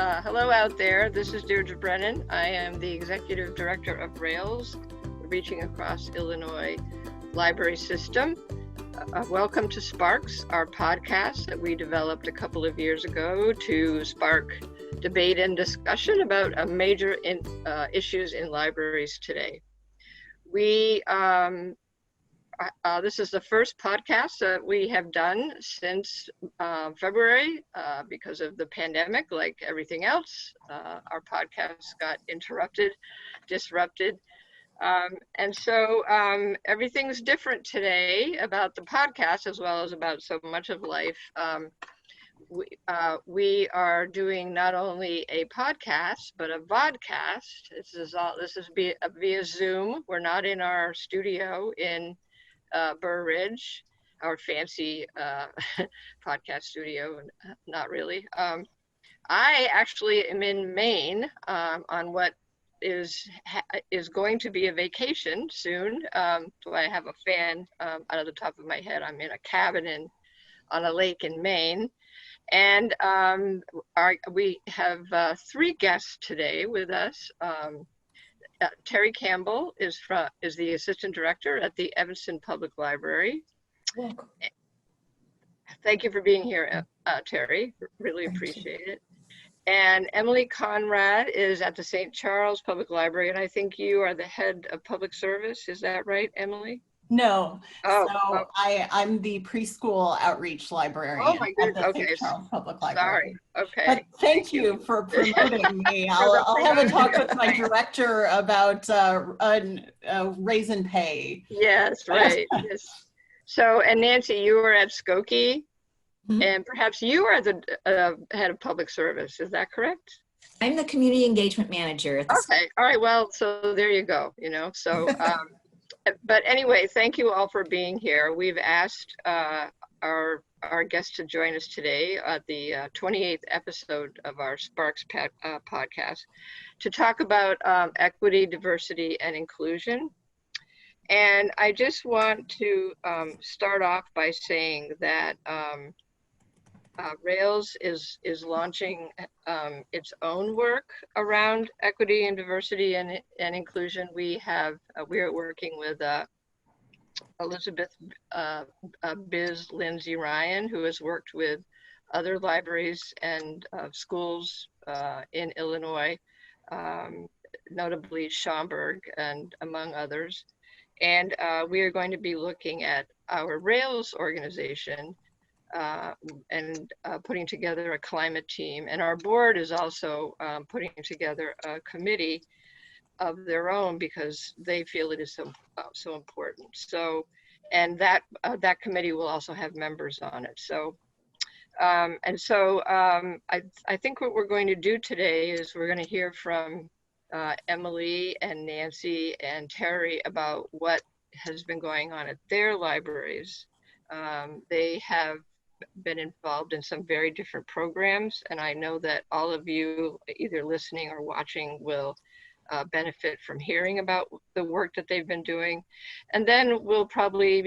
Hello out there. This is Deirdre Brennan. I am the Executive Director of RAILS, Reaching Across Illinois Library System. Welcome to Sparks, our podcast that we developed a couple of years ago to spark debate and discussion about major issues in libraries today. This is the first podcast that we have done since February because of the pandemic. Like everything else, our podcast got disrupted. And so everything's different today about the podcast as well as about so much of life. We are doing not only a podcast, but a vodcast. This is via Zoom. We're not in our studio in Burr Ridge, our fancy podcast studio, not really. I actually am in Maine on what is going to be a vacation soon. So I have a fan out of the top of my head. I'm in a cabin on a lake in Maine. And we have three guests today with us. Teri Campbell is the Assistant Director at the Evanston Public Library. Welcome. Thank you for being here, Teri. Really appreciate it. And Emily Conradt is at the St. Charles Public Library, and I think you are the Head of Public Service. Is that right, Emily? No. I'm the Preschool Outreach Librarian at the St. Charles Public Library. Sorry. Okay. But thank you for promoting me. I'll have a talk with my director about raise in pay. Yes, right. Yes. So, and Nancy, you were at Skokie, and perhaps you are the Head of Public Service. Is that correct? I'm the Community Engagement Manager. Okay. All right. Well, so there you go. So. But anyway, thank you all for being here. We've asked our guests to join us today at the 28th episode of our Sparks podcast to talk about equity, diversity, and inclusion. And I just want to start off by saying that RAILS is launching its own work around equity and diversity and inclusion. We are working with Elizabeth Biz Lindsay Ryan, who has worked with other libraries and schools in Illinois, notably Schaumburg and among others. And we are going to be looking at our RAILS organization and putting together a climate team. And our board is also putting together a committee of their own because they feel it is so important. So, and that committee will also have members on it. So, I think what we're going to do today is we're going to hear from Emily and Nancy and Teri about what has been going on at their libraries. They have been involved in some very different programs, and I know that all of you either listening or watching will benefit from hearing about the work that they've been doing. And then we'll probably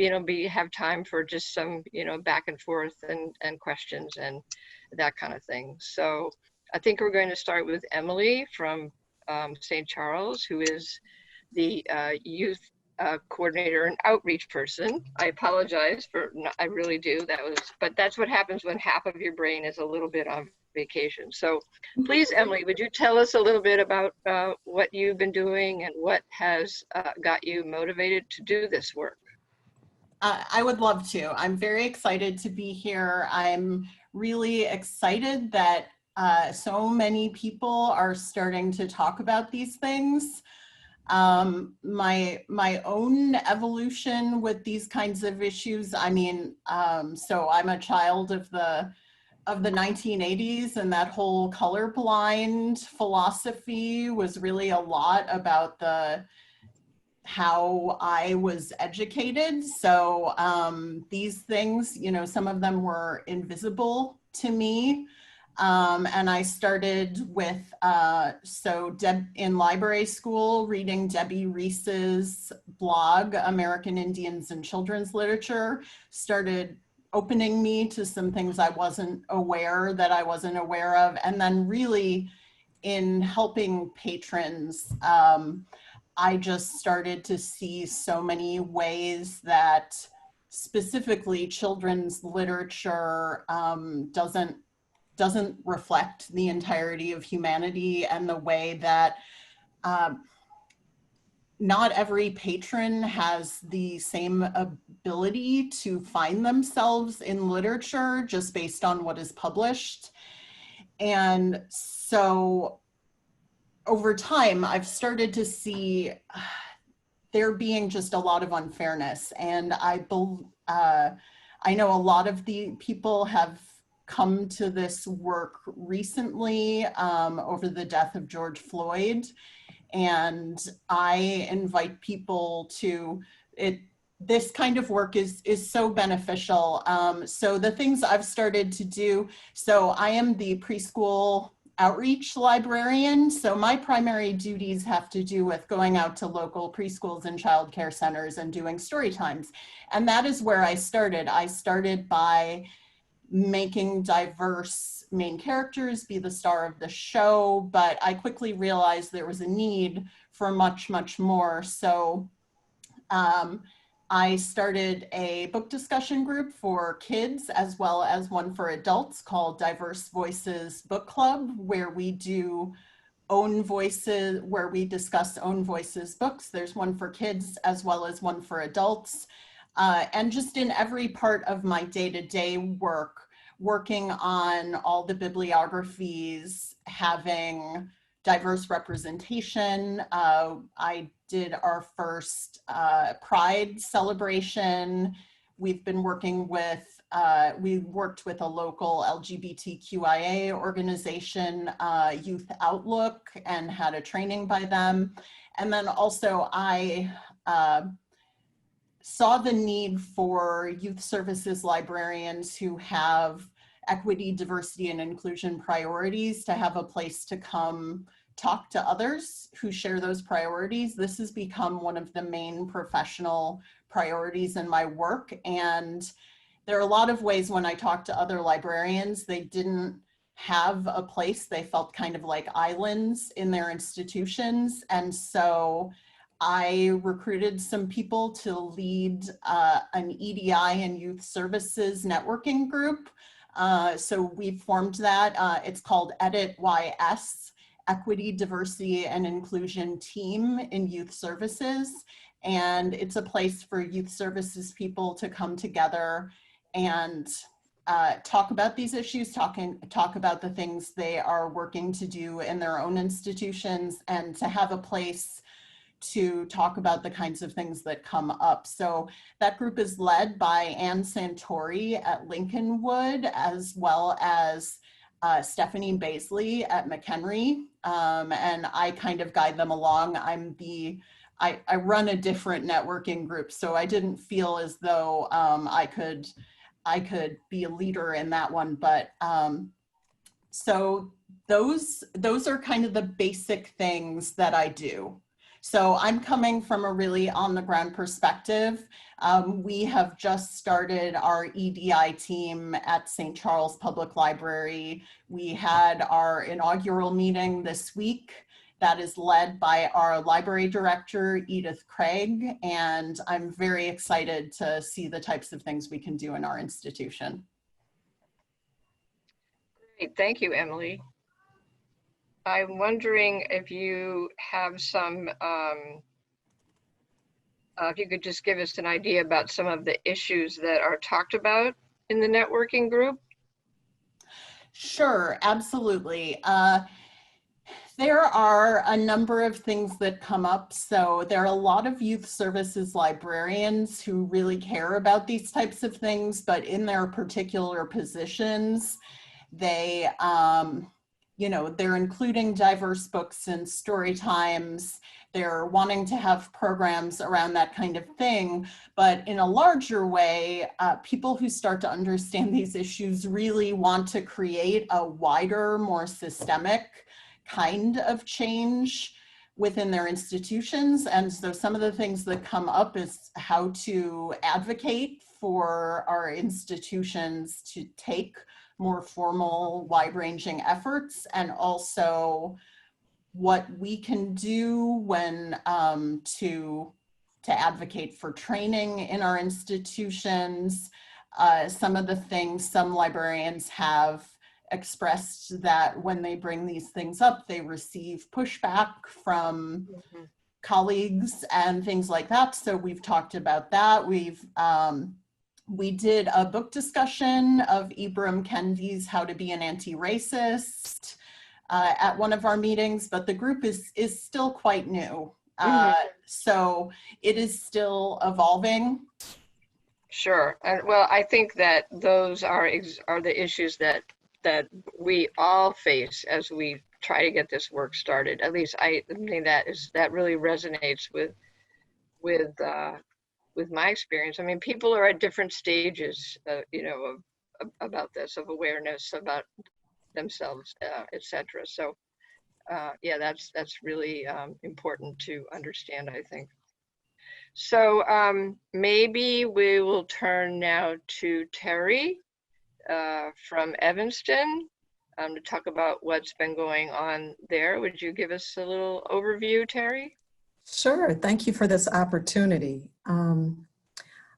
have time for just some back and forth and questions and that kind of thing. So I think we're going to start with Emily from St. Charles, who is the youth coordinator and outreach person. I apologize I really do. But that's what happens when half of your brain is a little bit on vacation. So please, Emily, would you tell us a little bit about what you've been doing and what has got you motivated to do this work? I would love to. I'm very excited to be here. I'm really excited that so many people are starting to talk about these things. My own evolution with these kinds of issues, so I'm a child of the 1980s, and that whole colorblind philosophy was really a lot about how I was educated. So these things, some of them were invisible to me. And I started with, in library school, reading Debbie Reese's blog, American Indians and Children's Literature, started opening me to some things I wasn't aware of. And then really in helping patrons, I just started to see so many ways that specifically children's literature doesn't reflect the entirety of humanity, and the way that not every patron has the same ability to find themselves in literature just based on what is published. And so over time, I've started to see there being just a lot of unfairness. And I know a lot of the people have come to this work recently over the death of George Floyd. And I invite people to it. This kind of work is so beneficial. So the things I've started to do, so I am the preschool outreach librarian. So my primary duties have to do with going out to local preschools and childcare centers and doing story times. And that is where I started. I started by making diverse main characters be the star of the show, but I quickly realized there was a need for much, much more. So I started a book discussion group for kids as well as one for adults called Diverse Voices Book Club, where we do where we discuss own voices books. There's one for kids as well as one for adults. And just in every part of my day-to-day work, working on all the bibliographies, having diverse representation. I did our first Pride celebration. We've been working with, we worked with a local LGBTQIA organization, Youth Outlook, and had a training by them. And then also I saw the need for youth services librarians who have equity, diversity, and inclusion priorities to have a place to come talk to others who share those priorities. This has become one of the main professional priorities in my work. And there are a lot of ways when I talk to other librarians, they didn't have a place. They felt kind of like islands in their institutions. And so I recruited some people to lead an EDI and youth services networking group. So we formed that. It's called Edit YS, Equity, Diversity, and Inclusion Team in Youth Services. And it's a place for youth services people to come together and talk about these issues, talk about the things they are working to do in their own institutions, and to have a place to talk about the kinds of things that come up. So that group is led by Ann Santori at Lincolnwood, as well as Stephanie Baisley at McHenry. And I kind of guide them along. I run a different networking group, so I didn't feel as though I could be a leader in that one. But so those are kind of the basic things that I do. So I'm coming from a really on the ground perspective. We have just started our EDI team at St. Charles Public Library. We had our inaugural meeting this week that is led by our library director, Edith Craig, and I'm very excited to see the types of things we can do in our institution. Great, thank you, Emily. I'm wondering if you have some, if you could just give us an idea about some of the issues that are talked about in the networking group. Sure, absolutely. There are a number of things that come up. So there are a lot of youth services librarians who really care about these types of things, but in their particular positions, they, they're including diverse books and story times. They're wanting to have programs around that kind of thing. But in a larger way, people who start to understand these issues really want to create a wider, more systemic kind of change within their institutions. And so some of the things that come up is how to advocate for our institutions to take more formal, wide-ranging efforts, and also what we can do when to advocate for training in our institutions. Some of the things some librarians have expressed that when they bring these things up, they receive pushback from colleagues and things like that. So we've talked about that. We did a book discussion of Ibram Kendi's How to Be an Anti-Racist at one of our meetings, but the group is still quite new. So it is still evolving. Sure. Well, I think that those are the issues that we all face as we try to get this work started. At least I think that really resonates with my experience. I mean, people are at different stages, about this, of awareness about themselves, etc. So, yeah, that's really important to understand, I think. So maybe we will turn now to Teri from Evanston to talk about what's been going on there. Would you give us a little overview, Teri? Sure, thank you for this opportunity.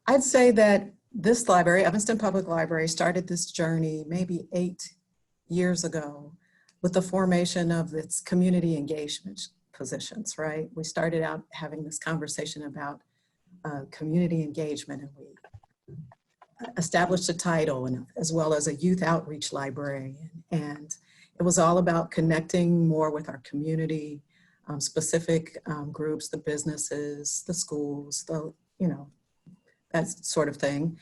I'd say that this library, Evanston Public Library, started this journey maybe 8 years ago with the formation of its community engagement positions, right? We started out having this conversation about community engagement, and we established a title, and as well as a youth outreach librarian. And it was all about connecting more with our community, specific groups, the businesses, the schools, that sort of thing.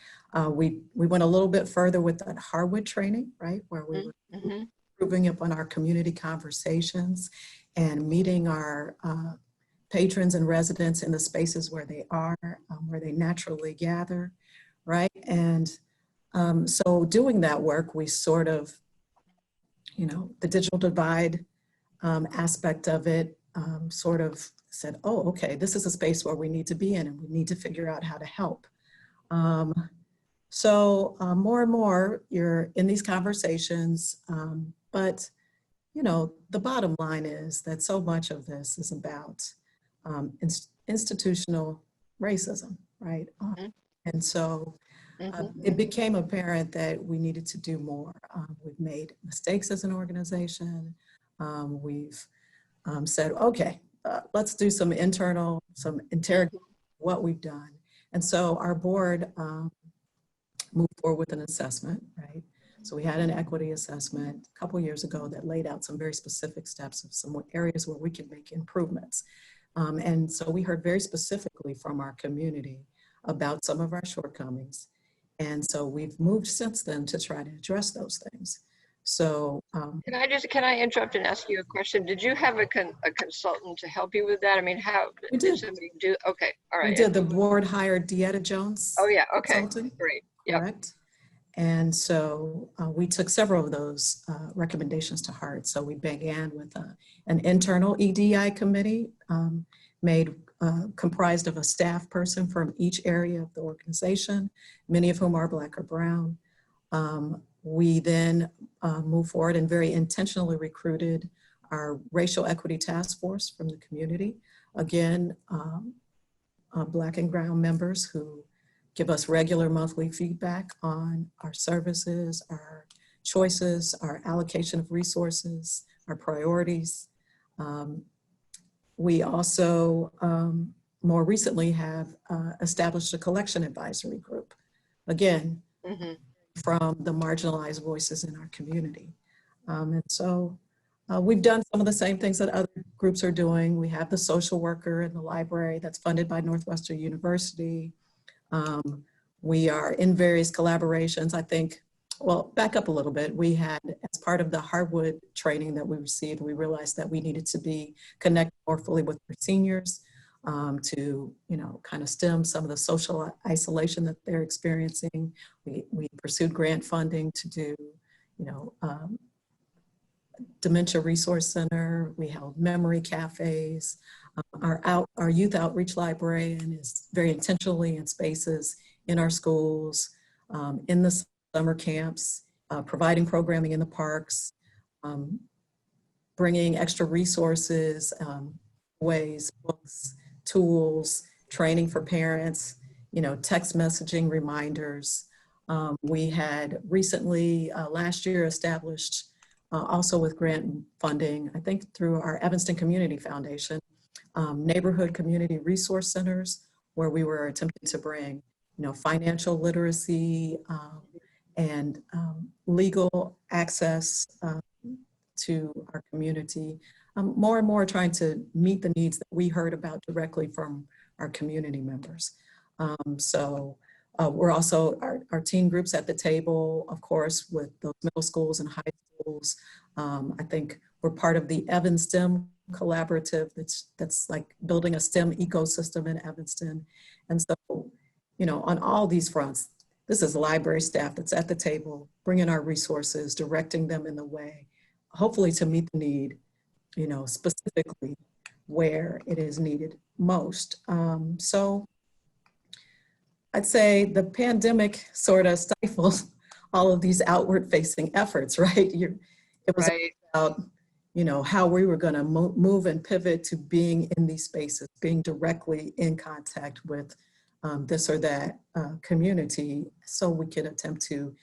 We went a little bit further with that Harwood training, right? Where we were improving upon our community conversations and meeting our patrons and residents in the spaces where they are, where they naturally gather, right? And so doing that work, we sort of, the digital divide aspect of it sort of said, oh, okay, this is a space where we need to be in and we need to figure out how to help. So more and more you're in these conversations, but the bottom line is that so much of this is about institutional racism, right? And so it became apparent that we needed to do more. We've made mistakes as an organization. We've said, okay, let's do some interrogation what we've done. And so our board moved forward with an assessment, right? So we had an equity assessment a couple years ago that laid out some very specific steps of some areas where we can make improvements. And so we heard very specifically from our community about some of our shortcomings. And so we've moved since then to try to address those things. So can I interrupt and ask you a question? Did you have a consultant to help you with that? I mean, how we did somebody do? Okay, all right. We did. The board hired Deetta Jones. Oh yeah, okay, consultant, great. Yep. Correct. And so we took several of those recommendations to heart. So we began with an internal EDI committee comprised of a staff person from each area of the organization, many of whom are Black or Brown. We then moved forward and very intentionally recruited our racial equity task force from the community. Again, Black and Brown members who give us regular monthly feedback on our services, our choices, our allocation of resources, our priorities. We also more recently have established a collection advisory group, again, from the marginalized voices in our community. And so we've done some of the same things that other groups are doing. We have the social worker in the library that's funded by Northwestern University. We are in various collaborations. I think, well, back up a little bit. We had, as part of the Harwood training that we received, we realized that we needed to be connected more fully with our seniors to, kind of stem some of the social isolation that they're experiencing. We pursued grant funding to do, Dementia Resource Center. We held memory cafes. Our youth outreach librarian is very intentionally in spaces in our schools, in the summer camps, providing programming in the parks, bringing extra resources, ways, books, tools, training for parents, text messaging reminders. We had recently, last year, established, also with grant funding, I think through our Evanston Community Foundation, neighborhood community resource centers, where we were attempting to bring, financial literacy and legal access to our community, more and more trying to meet the needs that we heard about directly from our community members. So we're also, our teen groups at the table, of course, with those middle schools and high schools. I think we're part of the Evanston collaborative that's like building a STEM ecosystem in Evanston. And so, on all these fronts, this is library staff that's at the table, bringing our resources, directing them in the way, hopefully to meet the need, specifically where it is needed most. So I'd say the pandemic sort of stifles all of these outward facing efforts, right? It was about, how we were going to move and pivot to being in these spaces, being directly in contact with this or that community, so we could attempt to,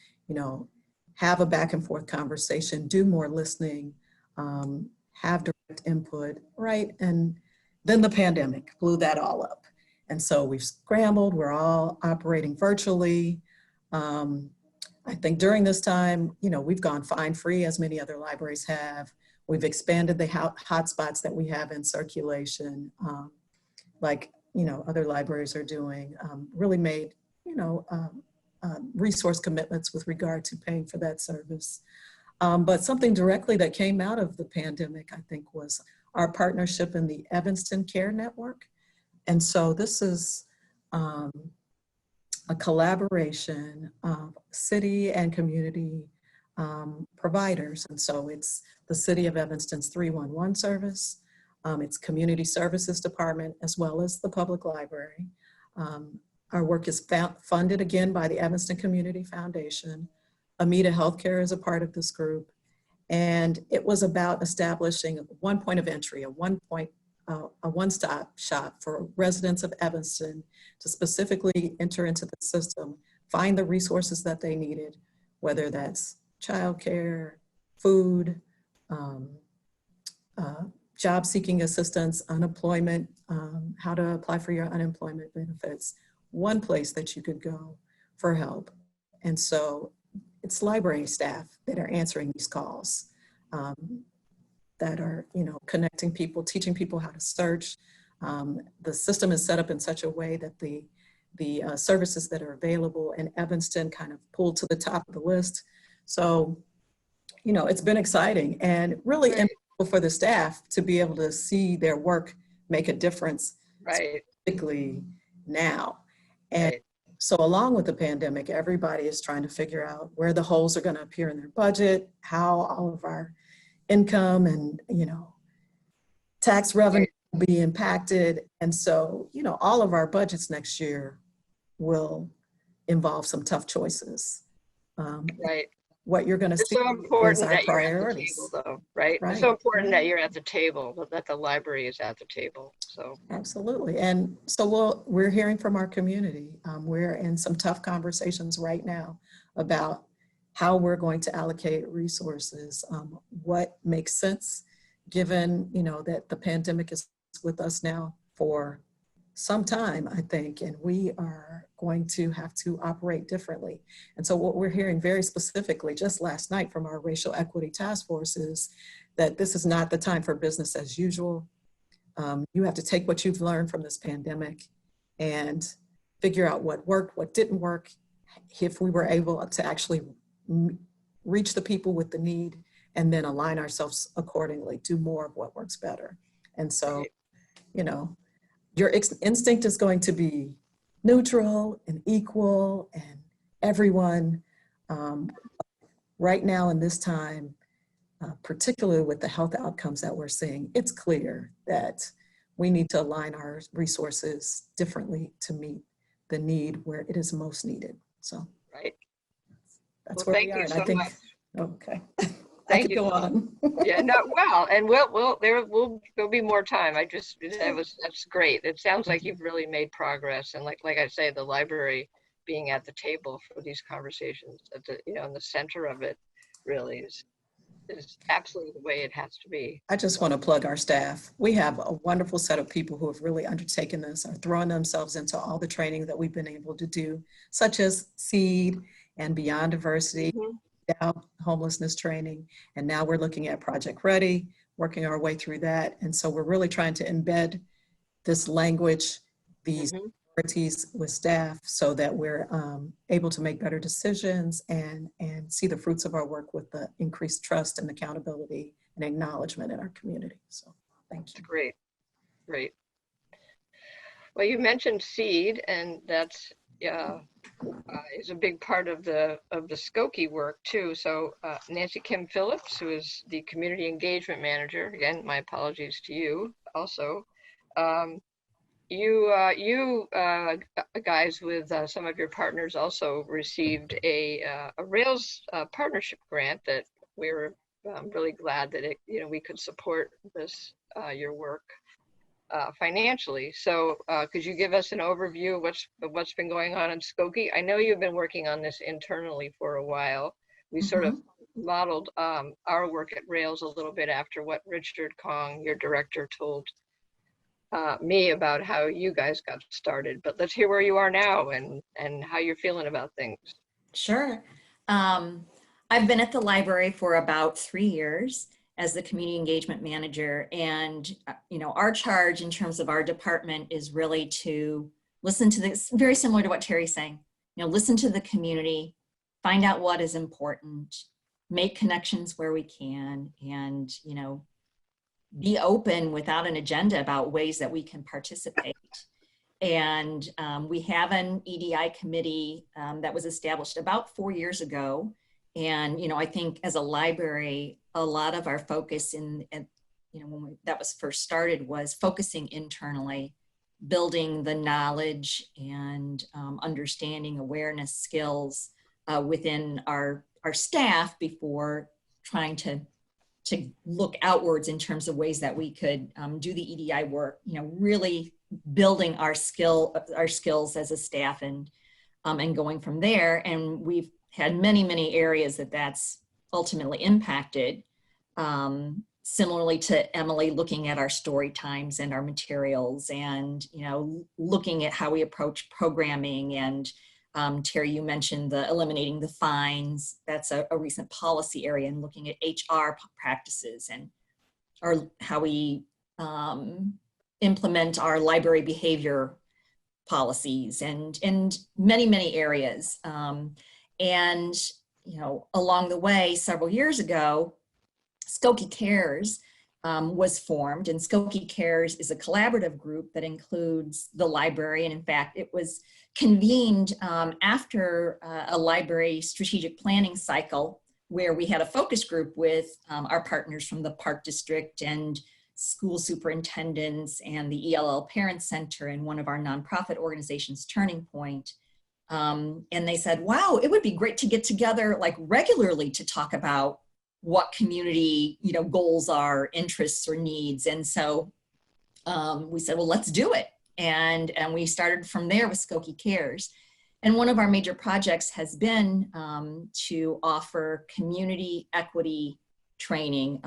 have a back and forth conversation, do more listening, have direct input, right? And then the pandemic blew that all up. And so we've scrambled, we're all operating virtually. I think during this time, we've gone fine free, as many other libraries have. We've expanded the hotspots that we have in circulation, like, other libraries are doing, really made, resource commitments with regard to paying for that service. But something directly that came out of the pandemic, I think, was our partnership in the Evanston Care Network. And so this is a collaboration of city and community providers. And so it's the City of Evanston's 311 service, its Community Services Department, as well as the Public Library. Our work is funded again by the Evanston Community Foundation. Amita Healthcare is a part of this group. And it was about establishing one point of entry, a one-stop shop for residents of Evanston to specifically enter into the system, find the resources that they needed, whether that's childcare, food, job seeking assistance, unemployment, how to apply for your unemployment benefits, one place that you could go for help. And so it's library staff that are answering these calls, that are, connecting people, teaching people how to search. The system is set up in such a way that the services that are available in Evanston kind of pulled to the top of the list. So, it's been exciting and really impactful for the staff to be able to see their work make a difference, specifically now. And so along with the pandemic, everybody is trying to figure out where the holes are going to appear in their budget, how all of our income and, tax revenue will be impacted. And so, all of our budgets next year will involve some tough choices. What you're going to see is our priorities. Table, though, right? It's so important that you're at the table, that the library is at the table. So absolutely. And so we're hearing from our community. We're in some tough conversations right now about how we're going to allocate resources, what makes sense, given that the pandemic is with us now for some time, I think, and we are going to have to operate differently. And so what we're hearing very specifically just last night from our Racial Equity Task Force is that this is not the time for business as usual. You have to take what you've learned from this pandemic and figure out what worked, what didn't work, if we were able to actually reach the people with the need and then align ourselves accordingly, do more of what works better. And so, your instinct is going to be neutral and equal and everyone. Right now in this time, particularly with the health outcomes that we're seeing, it's clear that we need to align our resources differently to meet the need where it is most needed. So Right. that's Well, where we thank are. you And so I think, much. okay, I Thank could you. go on. Yeah, no, well, and there'll be more time. That's great. It sounds like you've really made progress, and like I say, the library being at the table for these conversations, at the, in the center of it, really is absolutely the way it has to be. I just want to plug our staff. We have a wonderful set of people who have really undertaken this, are throwing themselves into all the training that we've been able to do, such as SEED and Beyond Diversity, homelessness training. And now we're looking at Project Ready, working our way through that. And so we're really trying to embed this language, these priorities with staff so that we're able to make better decisions and see the fruits of our work with the increased trust and accountability and acknowledgement in our community. So thank you. Great, great. Well, you mentioned SEED, and that's is a big part of the Skokie work too. So Nancy Kim Phillips, who is the community engagement manager, again, my apologies to you also. You guys with some of your partners also received a Rails partnership grant that we were really glad that we could support this your work financially. So could you give us an overview of what's been going on in Skokie? I know you've been working on this internally for a while. We sort of modeled our work at Rails a little bit after what Richard Kong, your director, told me about how you guys got started. But let's hear where you are now and how you're feeling about things. Sure. I've been at the library for about 3 years as the community engagement manager. And, our charge in terms of our department is really to listen to this, very similar to what Teri's saying, listen to the community, find out what is important, make connections where we can, and, be open without an agenda about ways that we can participate. And we have an EDI committee that was established about 4 years ago. And, I think as a library, a lot of our focus when that was first started was focusing internally, building the knowledge and understanding, awareness, skills within our staff before trying to look outwards in terms of ways that we could do the EDI work, really building our skills as a staff and going from there. And we've had many areas that's ultimately impacted. Similarly to Emily, looking at our story times and our materials and, looking at how we approach programming. And Teri, you mentioned eliminating the fines. That's a recent policy area, and looking at HR practices and how we implement our library behavior policies and many areas. And, along the way, several years ago, Skokie Cares was formed, and Skokie Cares is a collaborative group that includes the library. And in fact, it was convened after a library strategic planning cycle where we had a focus group with our partners from the Park District and school superintendents and the ELL Parent Center and one of our nonprofit organizations, Turning Point. And they said, wow, it would be great to get together like regularly to talk about what community, goals are, interests or needs. And so we said, well, let's do it. And we started from there with Skokie Cares. And one of our major projects has been to offer community equity training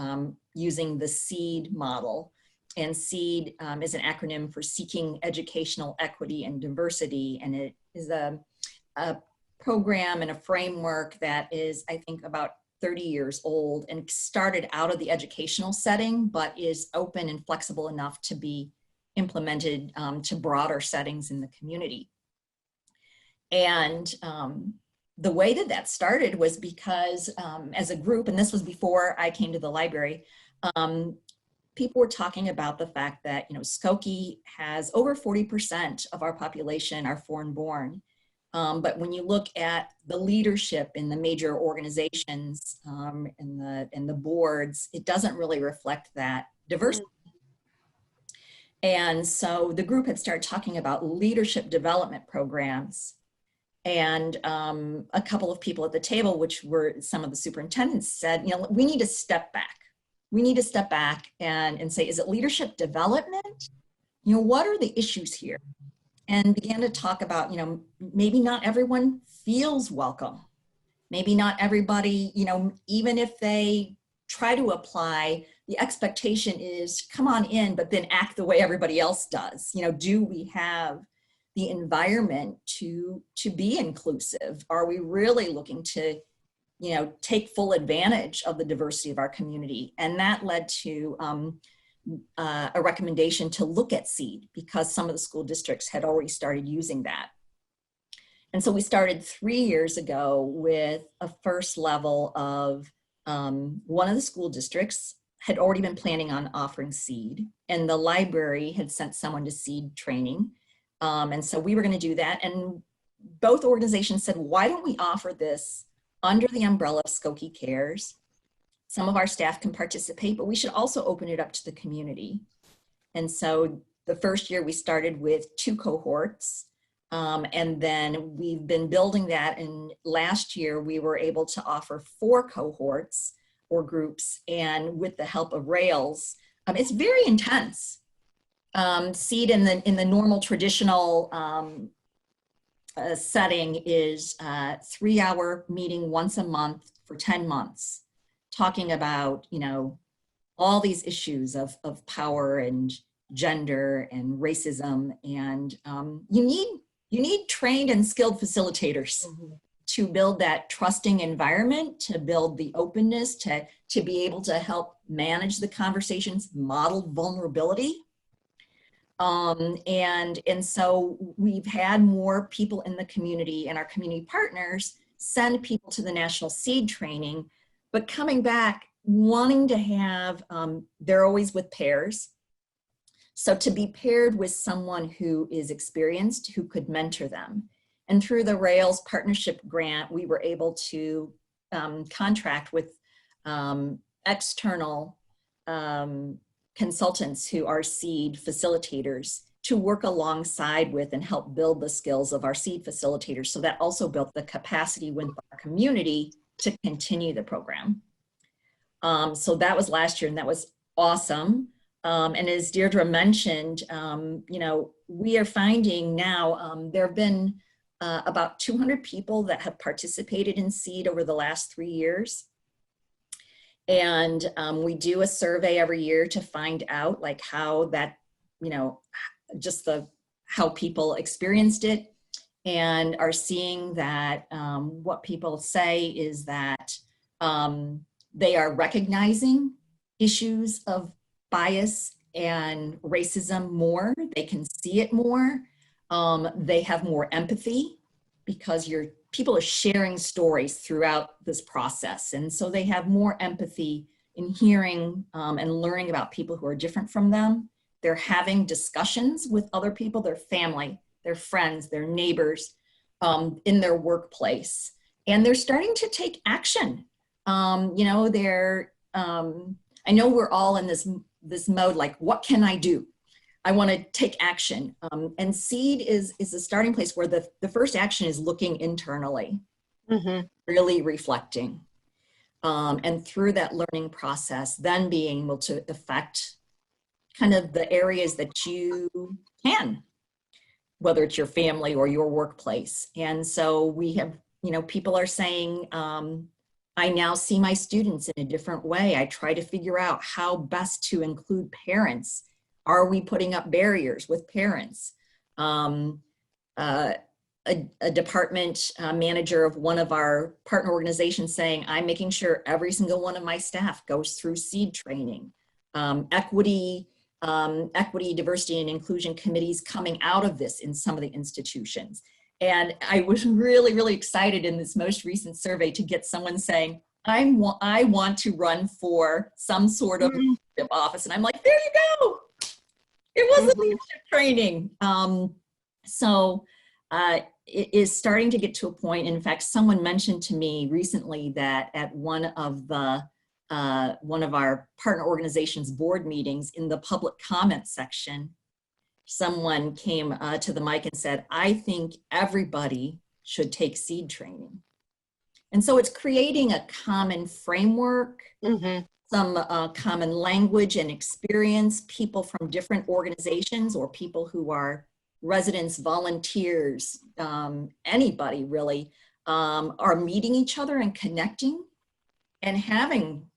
using the SEED model. And SEED is an acronym for Seeking Educational Equity and Diversity. And it is a program and a framework that is, I think, about 30 years old and started out of the educational setting, but is open and flexible enough to be implemented to broader settings in the community. And the way that started was because as a group, and this was before I came to the library, people were talking about the fact that, Skokie has over 40% of our population are foreign born. But when you look at the leadership in the major organizations and the boards, it doesn't really reflect that diversity. And so the group had started talking about leadership development programs. And a couple of people at the table, which were some of the superintendents, said, we need to step back. We need to step back and say, is it leadership development? What are the issues here? And began to talk about, maybe not everyone feels welcome. Maybe not everybody, even if they try to apply, the expectation is come on in, but then act the way everybody else does. Do we have the environment to be inclusive? Are we really looking to, take full advantage of the diversity of our community? And that led to a recommendation to look at SEED, because some of the school districts had already started using that. And so we started 3 years ago with a first level of one of the school districts had already been planning on offering SEED, and the library had sent someone to SEED training. And so we were going to do that. And both organizations said, why don't we offer this under the umbrella of Skokie Cares? Some of our staff can participate, but we should also open it up to the community. And so the first year we started with 2 cohorts. And then we've been building that. And last year we were able to offer 4 cohorts or groups. And with the help of Rails, it's very intense. SEED in the normal traditional setting is a 3-hour meeting once a month for 10 months, talking about, all these issues of power and gender and racism. And you need trained and skilled facilitators to build that trusting environment, to build the openness, to be able to help manage the conversations, model vulnerability. And so we've had more people in the community and our community partners send people to the national SEED training, but coming back wanting to have, they're always with pairs. So to be paired with someone who is experienced, who could mentor them. And through the Rails partnership grant, we were able to contract with external consultants who are SEED facilitators to work alongside with and help build the skills of our SEED facilitators. So that also built the capacity within our community to continue the program. So that was last year, and that was awesome. And as Deirdre mentioned, we are finding now there have been about 200 people that have participated in SEED over the last 3 years. And we do a survey every year to find out like how that, just how people experienced it, and are seeing that what people say is that they are recognizing issues of bias and racism more. They can see it more. They have more empathy because people are sharing stories throughout this process. And so they have more empathy in hearing and learning about people who are different from them. They're having discussions with other people, their family, their friends, their neighbors, in their workplace. And they're starting to take action. I know we're all in this mode, like, what can I do? I want to take action. And SEED is a starting place where the first action is looking internally, really reflecting. And through that learning process, then being able to affect kind of the areas that you can, whether it's your family or your workplace. And so we have, people are saying, I now see my students in a different way. I try to figure out how best to include parents. Are we putting up barriers with parents? A department manager of one of our partner organizations saying, I'm making sure every single one of my staff goes through SEED training. Equity, diversity, and inclusion committees coming out of this in some of the institutions. And I was really, really excited in this most recent survey to get someone saying, I want to run for some sort of leadership office. And I'm like, there you go. It was a leadership training. So it is starting to get to a point. In fact, someone mentioned to me recently that at one of our partner organizations board meetings, in the public comment section, someone came to the mic and said, I think everybody should take seed training. And so it's creating a common framework, some common language and experience. People from different organizations or people who are residents, volunteers, anybody really, are meeting each other and connecting and having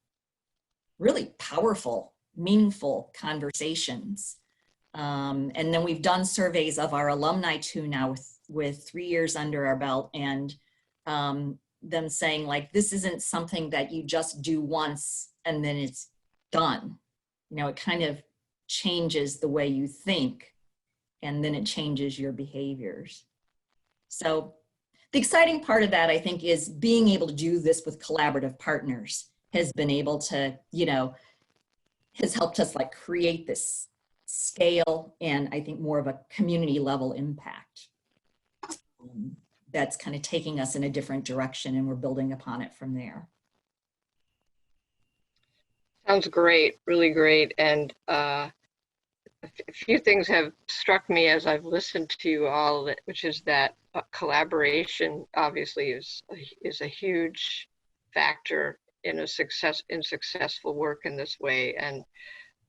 really powerful, meaningful conversations. And then we've done surveys of our alumni too now with 3 years under our belt, and them saying like, this isn't something that you just do once and then it's done. You know, it kind of changes the way you think, and then it changes your behaviors. So the exciting part of that, I think, is being able to do this with collaborative partners has been able to, you know, has helped us like create this scale and I think more of a community level impact. That's kind of taking us in a different direction, and we're building upon it from there. Sounds great, really great. And a few things have struck me as I've listened to you all, which is that collaboration obviously is a huge factor in successful work in this way. And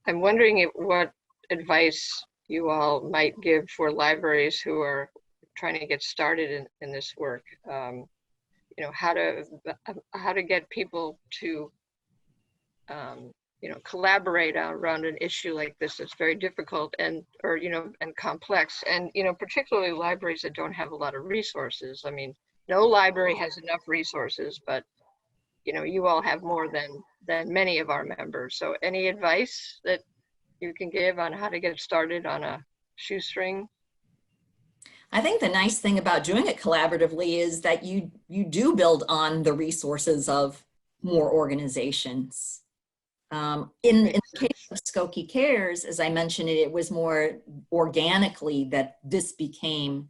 I'm wondering what advice you all might give for libraries who are trying to get started in this work. You know, how to get people to you know, collaborate around an issue like this that's very difficult and complex, and you know, particularly libraries that don't have a lot of resources. I mean, no library has enough resources, but you know, you all have more than many of our members. So any advice that you can give on how to get started on a shoestring? I think the nice thing about doing it collaboratively is that you do build on the resources of more organizations. In the case of Skokie Cares, as I mentioned, it was more organically that this became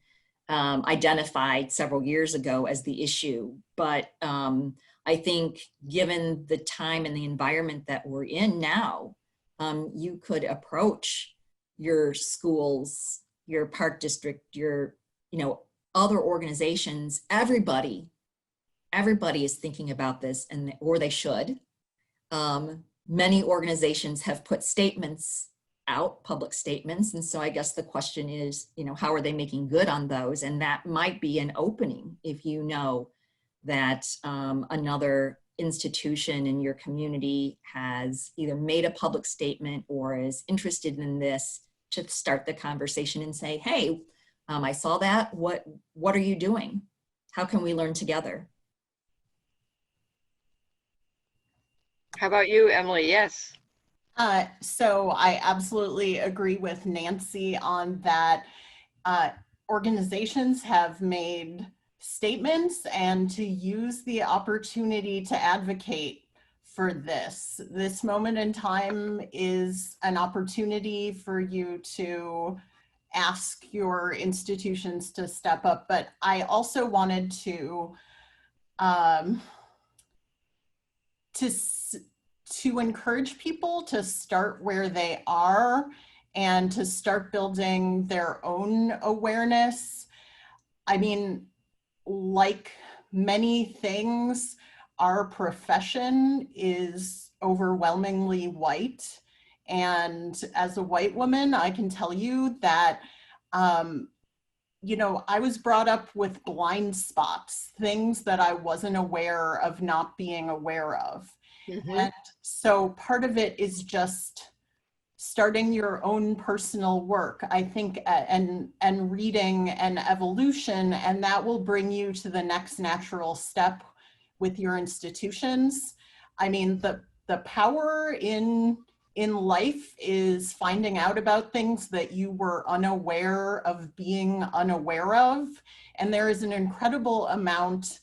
identified several years ago as the issue. But I think given the time and the environment that we're in now, you could approach your schools, your park district, your, you know, other organizations. Everybody is thinking about this, and or they should. Many organizations have put statements out, public statements, and so I guess the question is, you know, how are they making good on those? And that might be an opening if you know that another institution in your community has either made a public statement or is interested in this, to start the conversation and say, hey, I saw that. What are you doing? How can we learn together? How about you, Emily? Yes. So I absolutely agree with Nancy on that. Organizations have made statements, and to use the opportunity to advocate for this. This moment in time is an opportunity for you to ask your institutions to step up. But I also wanted to encourage people to start where they are and to start building their own awareness. I mean, like many things, our profession is overwhelmingly white. And as a white woman, I can tell you that, you know, I was brought up with blind spots, things that I wasn't aware of not being aware of. And so part of it is just starting your own personal work, I think, and reading and evolution, and that will bring you to the next natural step with your institutions. I mean, the power in life is finding out about things that you were unaware of being unaware of, and there is an incredible amount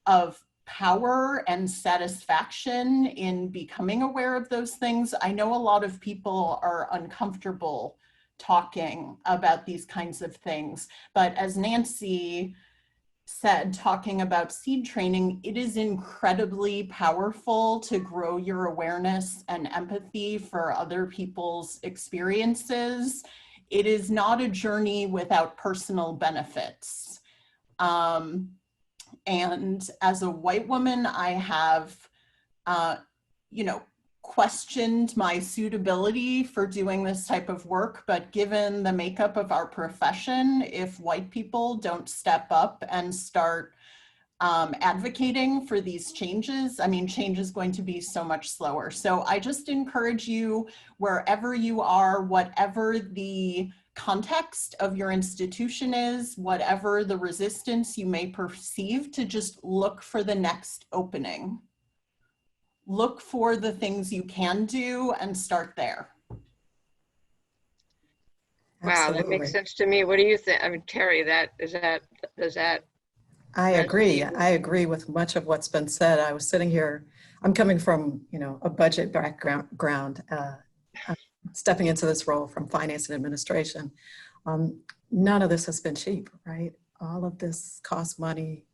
of power and satisfaction in becoming aware of those things. I know a lot of people are uncomfortable talking about these kinds of things, but as Nancy said, talking about seed training, it is incredibly powerful to grow your awareness and empathy for other people's experiences. it is not a journey without personal benefits. And as a white woman, I have, you know, questioned my suitability for doing this type of work, but given the makeup of our profession, if white people don't step up and start advocating for these changes, I mean, change is going to be so much slower. So I just encourage you, wherever you are, whatever the context of your institution is, whatever the resistance you may perceive, to just look for the next opening. Look for the things you can do and start there. Wow, that makes sense to me. What do you think? I mean, Teri, does that I agree. I agree with much of what's been said. I was sitting here, I'm coming from, you know, a budget background, stepping into this role from finance and administration. None of this has been cheap, right? All of this costs money,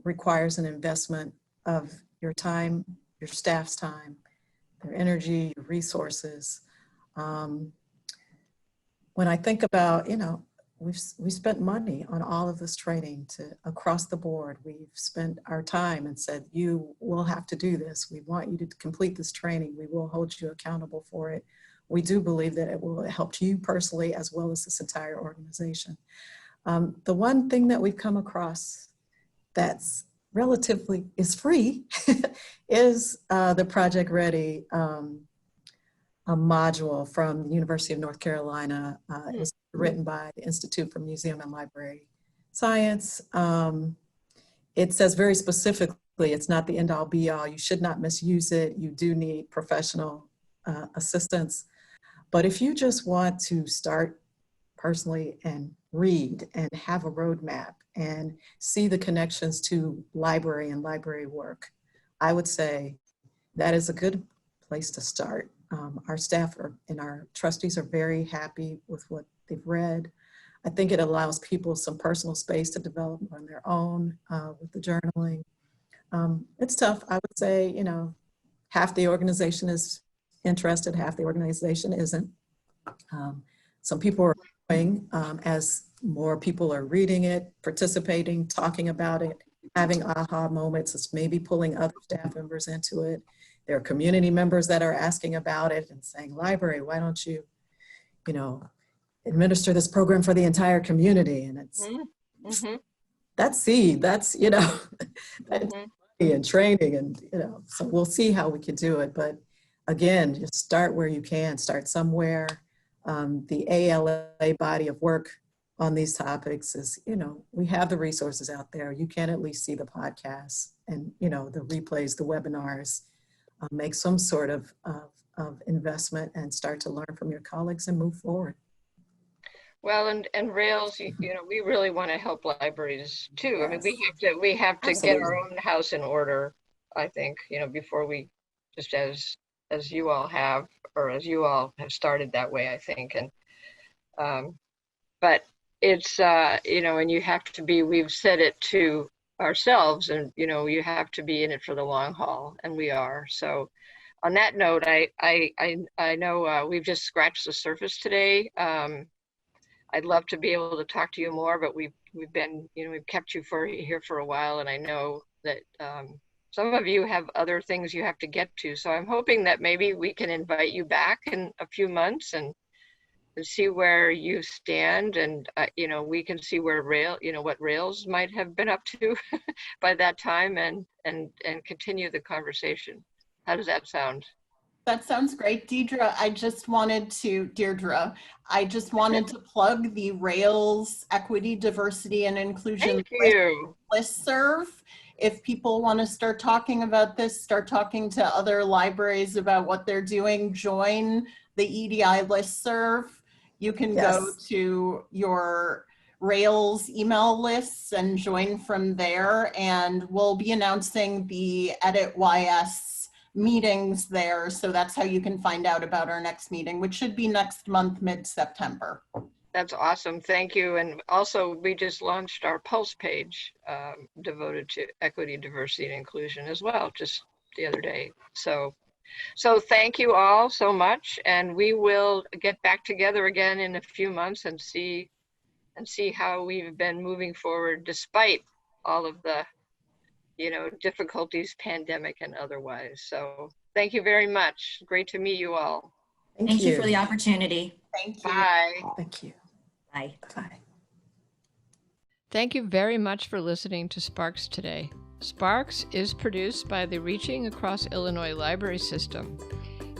requires an investment of your time, your staff's time, their energy, your resources. When I think about, you know, we've spent money on all of this training across the board. We've spent our time and said, you will have to do this. We want you to complete this training. We will hold you accountable for it. We do believe that it will help you personally as well as this entire organization. The one thing that we've come across that's relatively is free is the Project Ready a module from the University of North Carolina. It was written by the Institute for Museum and Library Science. It says very specifically, it's not the end all be all. You should not misuse it. You do need professional assistance. But if you just want to start personally and read and have a roadmap and see the connections to library and library work, I would say that is a good place to start. Our staff and our trustees are very happy with what they've read. I think it allows people some personal space to develop on their own with the journaling. It's tough. I would say, you know, half the organization is interested, half the organization isn't. Some people are growing as more people are reading it, participating, talking about it, having aha moments. It's maybe pulling other staff members into it. There are community members that are asking about it and saying, library, why don't you, you know, administer this program for the entire community? And it's, that's seed, that's, you know, and training and, you know, so we'll see how we can do it. But again, just start where you can, start somewhere. The ALA body of work on these topics is, you know, we have the resources out there. You can at least see the podcasts and, you know, the replays, the webinars. Make some sort of investment and start to learn from your colleagues and move forward. Well, and Rails, you know, we really want to help libraries too. Yes. I mean, we have to Absolutely. get our own house in order, I think, you know, before we, just as you all have, or as you all have started that way, I think. And, but it's, you know, and you have to be, we've said it to ourselves, and, you know, you have to be in it for the long haul, and we are. So on that note, I know we've just scratched the surface today. I'd love to be able to talk to you more, but we've been, you know, we've kept you here for a while, and I know that some of you have other things you have to get to. So I'm hoping that maybe we can invite you back in a few months and see where you stand, and you know, we can see where what Rails might have been up to by that time, and continue the conversation. How does that sound? That sounds great. Deirdre, I just wanted to plug the Rails Equity, Diversity, and Inclusion listserv. If people want to start talking about this, start talking to other libraries about what they're doing, join the EDI listserv. You can go to your Rails email lists and join from there, and we'll be announcing the EditYS meetings there. So that's how you can find out about our next meeting, which should be next month, mid-September. That's awesome. Thank you. And also, we just launched our Pulse page devoted to equity, diversity, and inclusion as well, just the other day. So So thank you all so much, and we will get back together again in a few months and see how we've been moving forward despite all of the, difficulties, pandemic and otherwise. So thank you very much. Great to meet you all. Thank you for the opportunity. Thank you. Bye. Thank you. Bye. Bye. Thank you very much for listening to Sparks today. Sparks is produced by the Reaching Across Illinois Library System.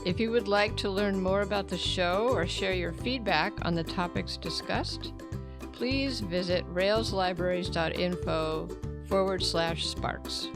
If you would like to learn more about the show or share your feedback on the topics discussed, please visit railslibraries.info/Sparks.